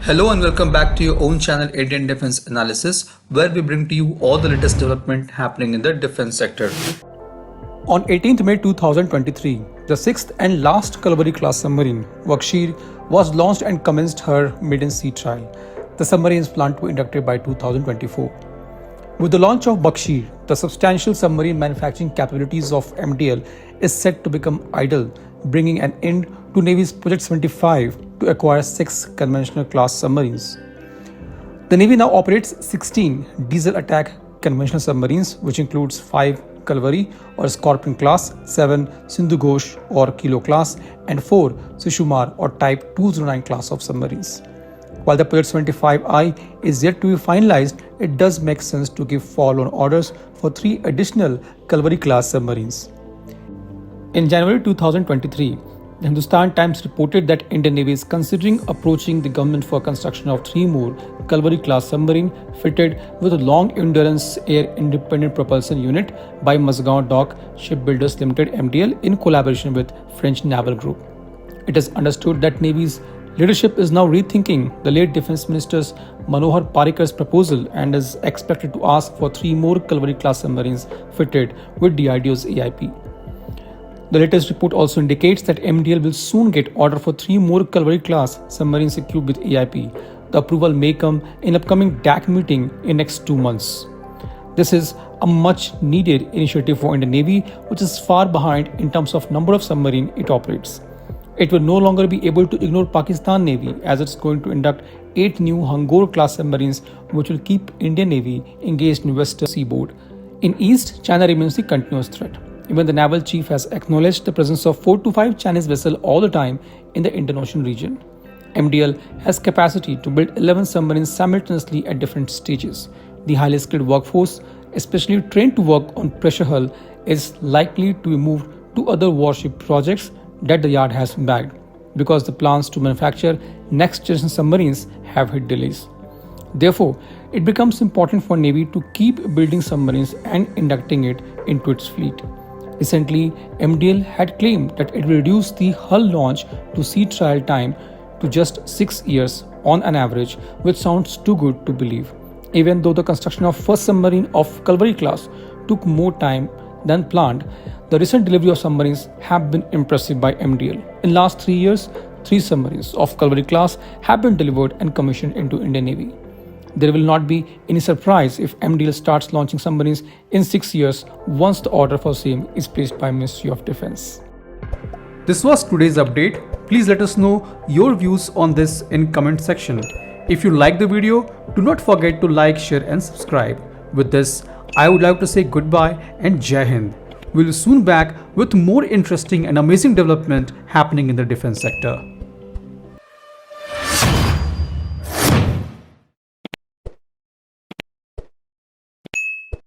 Hello and welcome back to your own channel Indian Defense Analysis, where we bring to you all the latest development happening in the defense sector. On 18th May 2023, the sixth and last Kalvari Class submarine, Vagsheer, was launched and commenced her maiden sea trial. The submarine is planned to be inducted by 2024. With the launch of Vagsheer, the substantial submarine manufacturing capabilities of MDL is set to become idle, bringing an end to Navy's Project 75 to acquire 6 conventional class submarines. The Navy now operates 16 diesel attack conventional submarines, which includes 5 Kalvari or Scorpene class, 7 Sindhughosh or Kilo class, and 4 Shishumar or Type 209 class of submarines. While the Project 75I is yet to be finalized, it does make sense to give follow-on orders for 3 additional Kalvari class submarines. In January 2023, the Hindustan Times reported that Indian Navy is considering approaching the government for construction of 3 more Kalvari class submarine fitted with a long endurance air independent propulsion unit by Mazagon Dock Shipbuilders Ltd (MDL) in collaboration with French Naval Group. It is understood that Navy's leadership is now rethinking the late Defence Minister's Manohar Parikar's proposal and is expected to ask for 3 more Kalvari class submarines fitted with DRDO's AIP. The latest report also indicates that MDL will soon get order for 3 more Kalvari class submarines equipped with AIP. The approval may come in upcoming DAC meeting in next 2 months. This is a much needed initiative for Indian Navy, which is far behind in terms of number of submarine it operates. It will no longer be able to ignore Pakistan Navy, as it's going to induct 8 new Hangor class submarines, which will keep Indian Navy engaged in western seaboard. In east, China remains the continuous threat. Even the naval chief has acknowledged the presence of 4 to 5 Chinese vessels all the time in the Indian Ocean region. MDL has capacity to build 11 submarines simultaneously at different stages. The highly skilled workforce, especially trained to work on pressure hull, is likely to be moved to other warship projects that the yard has bagged, because the plans to manufacture next generation submarines have hit delays. Therefore, it becomes important for Navy to keep building submarines and inducting it into its fleet. Recently, MDL had claimed that it will reduce the hull launch to sea trial time to just 6 years on an average, which sounds too good to believe. Even though the construction of first submarine of Kalvari class took more time than planned, the recent delivery of submarines have been impressive by MDL. In last 3 years, 3 submarines of Kalvari class have been delivered and commissioned into Indian Navy. There will not be any surprise if MDL starts launching submarines in 6 years once the order for same is placed by Ministry of Defence. This was today's update. Please let us know your views on this in comment section. If you like the video, do not forget to like, share and subscribe. With this, I would like to say goodbye and Jai Hind. We'll soon back with more interesting and amazing development happening in the defense sector.